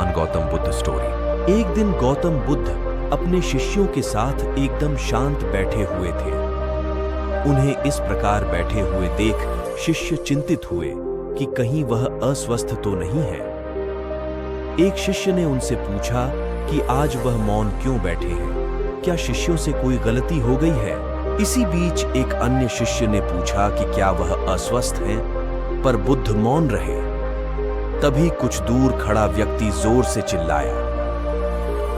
महान गौतम बुद्ध स्टोरी। एक दिन गौतम बुद्ध अपने शिष्यों के साथ एकदम शांत बैठे हुए थे। उन्हें इस प्रकार बैठे हुए देख शिष्य चिंतित हुए कि कहीं वह अस्वस्थ तो नहीं है। एक शिष्य ने उनसे पूछा कि आज वह मौन क्यों बैठे हैं, क्या शिष्यों से कोई गलती हो गई है? इसी बीच एक अन्य शिष्य ने पूछा कि क्या वह अस्वस्थ हैं? पर बुद्ध मौन रहे। तभी कुछ दूर खड़ा व्यक्ति जोर से चिल्लाया,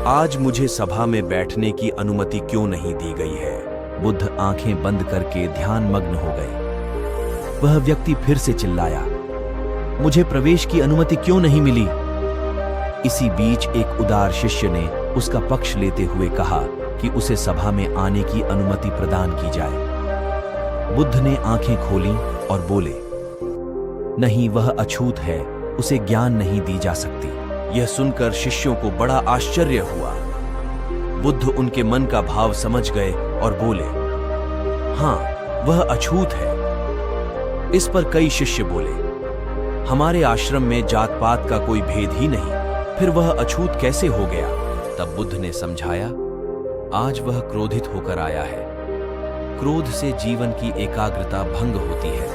आज मुझे सभा में बैठने की अनुमति क्यों नहीं दी गई है? बुद्ध आंखें बंद करके ध्यानमग्न हो गए। वह व्यक्ति फिर से चिल्लाया, मुझे प्रवेश की अनुमति क्यों नहीं मिली? इसी बीच एक उदार शिष्य ने उसका पक्ष लेते हुए कहा कि उसे सभा में आने की अनुमति प्रदान की जाए। बुद्ध ने आंखें खोलीं और बोले, नहीं, वह अछूत है, उसे ज्ञान नहीं दी जा सकती। यह सुनकर शिष्यों को बड़ा आश्चर्य हुआ। बुद्ध उनके मन का भाव समझ गए और बोले, हां, वह अछूत है। इस पर कई शिष्य बोले, हमारे आश्रम में जात पात का कोई भेद ही नहीं, फिर वह अछूत कैसे हो गया? तब बुद्ध ने समझाया, आज वह क्रोधित होकर आया है। क्रोध से जीवन की एकाग्रता भंग होती है।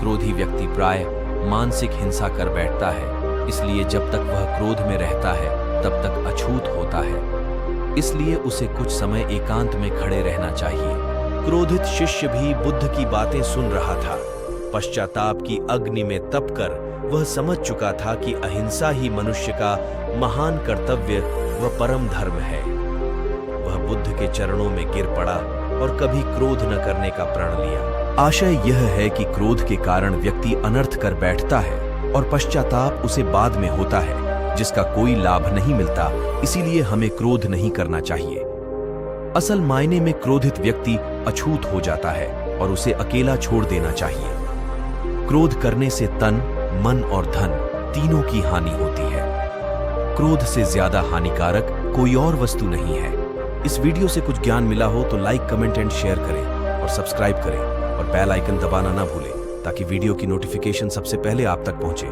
क्रोधी व्यक्ति प्राय मानसिक हिंसा कर बैठता है, इसलिए जब तक वह क्रोध में रहता है तब तक अछूत होता है। इसलिए उसे कुछ समय एकांत में खड़े रहना चाहिए। क्रोधित शिष्य भी बुद्ध की बातें सुन रहा था। पश्चाताप की अग्नि में तपकर वह समझ चुका था कि अहिंसा ही मनुष्य का महान कर्तव्य व परम धर्म है। वह बुद्ध के चरणों में गिर पड़ा और कभी क्रोध न करने का प्रण लिया। आशय यह है कि क्रोध के कारण व्यक्ति अनर्थ कर बैठता है और पश्चाताप उसे बाद में होता है, जिसका कोई लाभ नहीं मिलता। इसीलिए हमें क्रोध नहीं करना चाहिए। असल मायने में क्रोधित व्यक्ति अछूत हो जाता है और उसे अकेला छोड़ देना चाहिए। क्रोध करने से तन, मन और धन तीनों की हानि होती है। क्रोध से ज्यादा हानिकारक कोई और वस्तु नहीं है। इस वीडियो से कुछ ज्ञान मिला हो तो लाइक, कमेंट एंड शेयर करें और सब्सक्राइब करें और बेल आइकन दबाना ना भूलें ताकि वीडियो की नोटिफिकेशन सबसे पहले आप तक पहुंचे।